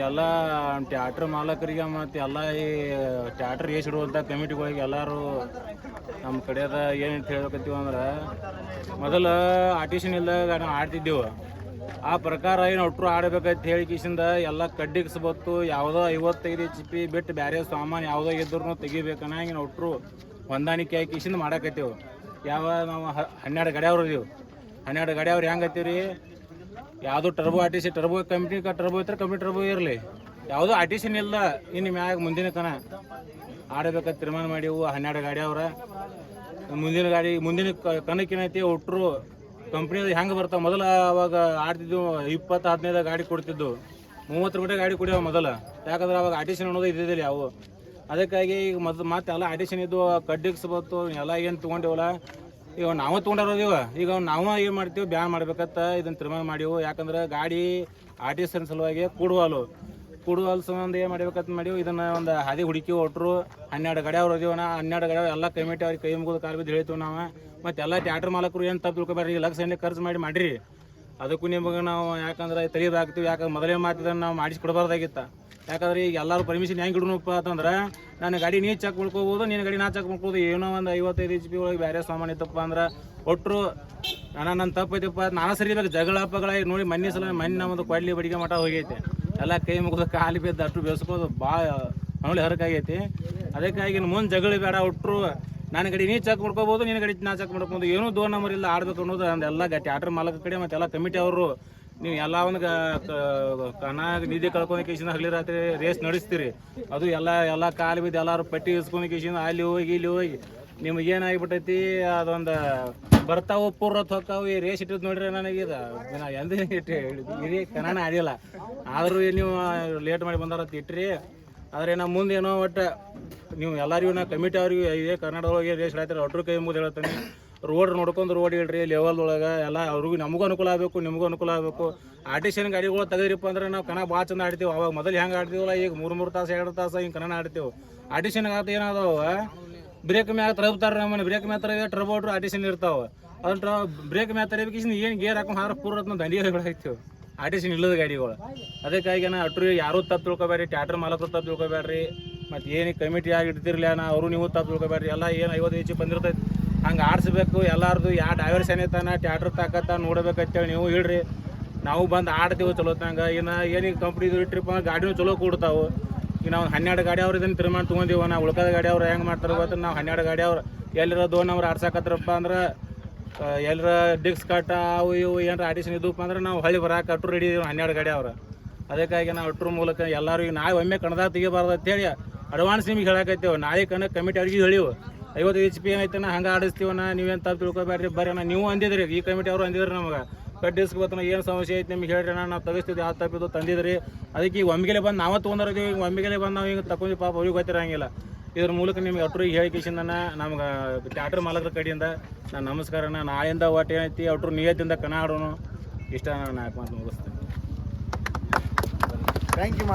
ಎಲ್ಲ ಟ್ಯಾಟ್ರ್ ಮಾಲಕರಿಗೆ ಮತ್ತು ಎಲ್ಲ ಈ ಟ್ಯಾಟ್ರ್ ಇಡುವಂಥ ಕಮಿಟಿಗಳಿಗೆ ಎಲ್ಲರೂ ನಮ್ಮ ಕಡೆಯದ ಏನಂತ ಹೇಳ್ಬೇಕತ್ತೀವಿ ಅಂದ್ರೆ ಮೊದಲು ಆರ್ಟಿಷನ್ ಇಲ್ದಾಗ ನಾವು ಆಡ್ತಿದ್ದೆವು. ಆ ಪ್ರಕಾರ ಏನು ಒಟ್ಟರು ಆಡಬೇಕಂತ ಹೇಳಿ ಕಿಸಿಂದ ಎಲ್ಲ ಕಡ್ಡಿಗಿಸ್ಬತ್ತು. ಯಾವುದೋ 55 HP ಬಿಟ್ಟು ಬೇರೆ ಸಾಮಾನು ಯಾವುದೋ ಇದ್ರೂ ತೆಗಿಬೇಕನ್ನ ಹಿಂಗೆ ಒಟ್ಟರು ಹೊಂದಾಣಿಕೆ ಆಗಿ ಕಿಸಿಂದ ಮಾಡಾಕತ್ತೀವಿ. ನಾವು 12 ಗಡಿಯವ್ರು ಇದೀವಿ. 12 ಗಡಿಯವ್ರು ಹೆಂಗೆ ಹತ್ತೀವಿ ರೀ, ಯಾವುದೋ turbo RTC turbo company turbo ಇದ್ರೆ ಕಂಪ್ನಿ ಟರ್ಬೋ ಇರಲಿ, ಯಾವುದೋ ಆರ್ಟಿಷನ್ ಇಲ್ಲ ಇನ್ನು ಮ್ಯಾಗ ಮುಂದಿನ ಕನ ಆಡಬೇಕಂತ ತೀರ್ಮಾನ ಮಾಡಿವು. 12 ಗಾಡಿಯವ್ರ ಮುಂದಿನ ಕನಕ್ಕೇನೈತಿ ಒಟ್ಟರು ಕಂಪ್ನಿದು ಹೆಂಗೆ ಬರ್ತಾವೆ. ಮೊದಲು ಅವಾಗ ಆಡ್ತಿದ್ವು 20-15 ಗಾಡಿ ಕೊಡ್ತಿದ್ದು, 30 ರೂಪಾಯಿ ಗಾಡಿ ಕೊಡ್ಯಾವ ಮೊದಲು. ಯಾಕಂದ್ರೆ ಅವಾಗ ಆರ್ಟಿಷನ್ ಅನ್ನೋದು ಇದ್ದಿದ್ದಿಲ್ಲ ಯಾವ. ಅದಕ್ಕಾಗಿ ಈಗ ಮತ್ತೆ ಎಲ್ಲ ಆರ್ಟಿಷನ್ ಇದ್ದು ಕಡ್ಡಿಗಿಸ್ಬತ್ತು ಎಲ್ಲ ಏನು ತೊಗೊಂಡಿವಲ್ಲ. ಈಗ ನಾವು ತೊಗೊಂಡಿರೋದಿವ, ಈಗ ನಾವು ಏನು ಮಾಡ್ತೀವಿ ಬ್ಯಾನ್ ಮಾಡ್ಬೇಕಂತ ಇದನ್ನು ತೀರ್ಮಾನ ಮಾಡಿವು. ಯಾಕಂದ್ರೆ ಗಾಡಿ ಆರ್ಟಿಷನ್ ಸಲುವಾಗಿ ಕೂಡುವಲ್ ಸಂಬಂಧ ಏನು ಮಾಡ್ಬೇಕಂತ ಮಾಡಿವು. ಇದನ್ನು ಒಂದು ಹಾದಿ ಹುಡುಕಿ ಒಟ್ಟರು 12 ಗಡಿಯವ್ರು ಇದೀವನ. 12 ಗಡಿಯವ್ರು ಎಲ್ಲ ಕಮಿಟಿ ಅವ್ರಿಗೆ ಕೈ ಮುಗಿದು ಕಾಲು ಬಿದ್ದು ಹೇಳ್ತೀವಿ ನಾವು. ಮತ್ತು ಎಲ್ಲ ಟ್ಯಾಟ್ರ್ ಮಾಲಕರು ಏನು ತಪ್ಪು ತಿಳ್ಕೊಬೇಡ್ರಿ, ಈಗ ಲಕ್ಷ ಖರ್ಚು ಮಾಡಿರಿ. ಅದಕ್ಕೂ ನಿಮಗೆ ನಾವು ಯಾಕಂದ್ರೆ ತೆಗೆದಾಕ್ತೀವಿ. ಯಾಕಂದ್ರೆ ಮೊದಲೇ ಮಾತಿದ್ದನ್ನು ನಾವು ಮಾಡಿಸ್ಕೊಡ್ಬಾರ್ದಾಗಿತ್ತು. ಯಾಕಂದ್ರೆ ಈಗ ಎಲ್ಲರೂ ಪರ್ಮಿಷನ್ ಹೆಂಗೆ ಇಡೋಣಪ್ಪ ಅಂತಂದ್ರೆ, ನನ್ನ ಗಾಡಿ ನೀ ಚೆಕ್ ಮಾಡ್ಕೋಬೋದು, ನಿನ್ನ ಗಾಡಿ ನಾ ಚೆಕ್ ಮಾಡ್ಕೋಬೋದು. ಏನೋ ಒಂದು 55 HP ಒಳಗೆ ಬೇರೆ ಸಾಮಾನು ಇತ್ತಪ್ಪ ಅಂದ್ರೆ ಒಟ್ಟರು ನನ್ನ ತಪ್ಪೈತಪ್ಪ ನಾನು ಸರಿಬೇಕು. ಜಗಳ ನೋಡಿ ಮೊನ್ನೆ ನಮ್ಮದು ಕೊಡ್ಲಿ ಬಡಿಗೆ ಮಠ ಹೋಗೈತೆ. ಎಲ್ಲ ಕೈ ಮುಗಿದ ಕಾಲು ಬಿದ್ದು ಅಷ್ಟು ಬೇಸ್ಕೋದು ಭಾಳ ಅವಳಿ ಹರಕಾಗೈತಿ. ಅದಕ್ಕಾಗಿ ಮುಂದೆ ಜಗಳ ಬೇಡ. ಒಟ್ಟರು ನನ್ನ ಗಾಡಿ ನೀ ಚೆಕ್ ಮಾಡ್ಕೋಬೋದು, ನಿನ್ನ ಗಾಡಿ ನಾ ಚೆಕ್ ಮಾಡ್ಬೋದು. ಏನೂ 2 ನಂಬರ್ ಇಲ್ಲ ಆಡಬೇಕು ಅನ್ನೋದು ಎಲ್ಲ ಟ್ಯಾಟ್ರ್ ಮಾಲಕ ಕಡೆ ಮತ್ತು ಎಲ್ಲ ಕಮಿಟಿ ಅವರು. ನೀವು ಎಲ್ಲ ಒಂದು ನಿಧಿ ಕಳ್ಕೊಂಡು ಕೇಸಿಂದ ಹಗಲಿ ರಾತ್ರಿ ರೇಸ್ ನಡೆಸ್ತೀರಿ. ಅದು ಎಲ್ಲ ಕಾಲು ಬಿದ್ದು ಎಲ್ಲರೂ ಪಟ್ಟಿ ಇಸ್ಕೊಂಡು ಕೇಸಿಂದ ಅಲ್ಲಿ ಹೋಗಿ ಇಲ್ಲಿ ಹೋಗಿ ನಿಮ್ಗೆ ಏನಾಗಿಬಿಟ್ಟೈತಿ. ಅದೊಂದು ಬರ್ತಾವು ಪೂರ್ವತ್ ಹೊಕ್ಕಾವು. ಈ ರೇಸ್ ಇಟ್ಟಿದ್ದು ನೋಡ್ರಿ ನನಗಿದೆ ಎಂದೇ ಇಡೀ ಕನ್ನಡ ಆಡಿಲ್ಲ. ಆದರೂ ನೀವು ಲೇಟ್ ಮಾಡಿ ಬಂದಾರ ಇಟ್ರಿ. ಆದರೆ ನಾವು ಮುಂದೆ ಏನೋ ಒಟ್ಟು ನೀವು ಎಲ್ಲರಿಗೂ ನಾ ಕಮಿಟಿ ಅವ್ರಿಗೆ ಇದೇ ಕರ್ನಾಟಕದೊಳಗೆ ರೇಸ್ ಹೇಳ್ತಾರೆ. ಒಟ್ಟರು ಕೈ ಮುಗಿದು ಹೇಳ್ತಾನೆ. ರೋಡ್ ನೋಡ್ಕೊಂಡು ರೋಡ್ ಹೇಳ್ರಿ ಲೆವೆಲ್ದೊಳಗೆ ಎಲ್ಲ ಅವ್ರಿಗೂ ನಮಗೂ ಅನುಕೂಲ ಆಗಬೇಕು, ನಿಮಗೂ ಅನುಕೂಲ ಆಗಬೇಕು. ಆರ್ಟಿಷನ್ ಗಾಡಿಗಳು ತೆಗೆದ್ರಿಪ್ಪ ಅಂದ್ರೆ ನಾವು ಕನ್ನಡ ಭಾಳ ಚಂದ ಆಡ್ತೀವಿ. ಅವಾಗ ಮೊದಲು ಹೆಂಗೆ ಆಡ್ತೀವಲ್ಲ, ಈಗ 3 ತಾಸು 2 ತಾಸು ಹಿಂಗೆ ಕನ್ನಡ ಆಡ್ತೀವಿ. ಆರ್ಟಿಷನ್ ಆಗತ್ತೆ ಏನಾದವ ಬ್ರೇಕ್ ಮ್ಯಾಗ ತರಬ್ತಾರೆ. ನಮ್ಮನೆ ಬ್ರೇಕ್ ಮ್ಯಾಗ ತರಬೇಕು ಟರ್ಬೋಟ್ರು ಆರ್ಟಿಷನ್ ಇರ್ತಾವೆ. ಅದನ್ನ ಬ್ರೇಕ್ ಮ್ಯಾಗ ತರಬೇಕಿಸ್ ಏನು ಗೇರ್ ಹಾಕೊಂಡು ಹಾರ ಪೂರ್ವತ್ ನಾವು ದಂಡಿಗೆ ಹಾಕ್ತೀವಿ ಆರ್ಟಿಷನ್ ಇಲ್ಲದ ಗಾಡಿಗಳು. ಅದಕ್ಕಾಗಿ ನಾ ಅಟ್ರು ಯಾರೂ ತಪ್ಪು ತಿಳ್ಕೊಬೇಡ್ರಿ, ಟ್ಯಾಟ್ರ್ ಮಾಲಕರು ತಪ್ಪು ತಿಳ್ಕೊಬೇಡ್ರಿ. ಮತ್ತು ಏನು ಕಮಿಟಿ ಆಗಿ ಇಡ್ತಿರ್ಲಿಲ್ಲ ಅವರು ನೀವು ತಪ್ಪು ತಿಳ್ಕೊಬೇಡ್ರಿ. ಎಲ್ಲ ಏನು 55 HP ಬಂದಿರ್ತೈತಿ ಹಂಗೆ ಆಡಿಸ್ಬೇಕು. ಎಲ್ಲರದು ಯಾವ ಡೈವರ್ಸ್ ಏನೈತಾನ ಟ್ಯಾಟ್ರ್ ತಾಕತ್ತ ನೋಡ್ಬೇಕಂತೇಳಿ ನೀವು ಹೇಳ್ರಿ. ನಾವು ಬಂದು ಆಡ್ತೀವಿ ಚಲೋತ್ನಂಗೆ. ಏನೀಗ ಕಂಪ್ನಿದು ಇಟ್ರಿಪ್ಪ ಅಂದ್ರೆ ಗಾಡಿನೂ ಚಲೋ ಕೂಡ್ತಾವೆ. ಈಗ ನಾವು 12 ಗಾಡಿ ಅವ್ರು ಇದನ್ನು ತೀರ್ಮಾನ ತೊಗೊಂಡಿವ. ನಾವು ಉಳ್ಕಾದ ಗಾಡಿ ಅವ್ರು ಹೆಂಗೆ ಮಾಡ್ತಾರೆ ಗೊತ್ತ. ನಾವು 12 ಗಾಡಿ ಅವ್ರು ಎಲ್ಲರ 2 ನಂಬರ್ ಆಡ್ಸಾಕತ್ರಪ್ಪ ಅಂದ್ರೆ ಎಲ್ಲರ ಡಿಕ್ಸ್ ಕಟ್ಟ ಅವು ಇವು ಏನಾರ ಆಡಿಷನ್ ಇದ್ದಪ್ಪ ಅಂದ್ರೆ ನಾವು ಹಳ್ಳಿ ಬರಾಕ ಅಟ್ರು ರೆಡಿ ಇದೀವಿ 12 ಗಾಡಿ ಅವ್ರು. ಅದಕ್ಕಾಗಿ ನಾವು ಅಟ್ರ ಮೂಲಕ ಎಲ್ಲರೂ ಈಗ ನಾಳೆ ಒಮ್ಮೆ ಕಣದಾಗ ತೆಗಿಬಾರ್ದು ಅಂತೇಳಿ ಅಡ್ವಾನ್ಸ್ ನಿಮ್ಗೆ ಹೇಳಕತ್ತೇವೆ. ನಾಳೆ ಕಮಿಟಿ ಅವ್ರಿಗೆ ಹೇಳಿವು 50 HP ಏನೈತನ ಹಂಗೆ ಆಡಿಸ್ತೀವನ, ನೀವೇನು ತಪ್ಪು ತಿಳ್ಕೊಬೇಡ್ರಿ ಬರ್ರಿ. ನೀವು ಅಂದಿದ್ರಿ, ಈ ಕಮಿಟಿ ಅವರು ಅಂದಿದ್ರಿ ನಮಗೆ ಕಡ್ಡಿಸ್ಕೊಬತ್ತನ ಏನು ಸಮಸ್ಯೆ ಐತೆ ನಿಮ್ಗೆ ಹೇಳ್ರಿ ನಾವು ತೆಗಿಸ್ತಿದ್ವಿ. ಯಾವ ತಪ್ಪಿದ್ದು ತಂದಿದ್ರಿ. ಅದಕ್ಕೆ ಈಗ ಒಮ್ಮೆಗೆ ಬಂದು ನಾವೇ ತೊಗೊಂಡಿದ್ದೀವಿ. ಈಗ ಒಮ್ಮೆಗೆ ಬಂದು ನಾವು ಹಿಂಗೆ ತಗೊಂಡು ಪಾಪ ಅವ್ರಿಗೆ ಗೊತ್ತಿರಂಗಿಲ್ಲ. ಇದ್ರ ಮೂಲಕ ನಿಮ್ಗೆ ಅಟ್ರಿಗೆ ಹೇಳಿಕೆಸಿಂದ ನಮ್ಗೆ ಟ್ಯಾಟ್ರ್ ಮಾಲಕರ ಕಡೆಯಿಂದ ನಾನು ನಮಸ್ಕಾರನ. ನಾಳೆಯಿಂದ ಒಟ್ಟು ಏನೈತಿ ಅಟ್ರು ನಿಯತ್ತಿಂದ ಕಣ ಆಡೋನು. ಇಷ್ಟ ನಾನು 4 ಮಾತು ಮುಗಿಸ್ತೇನೆ. Thank you.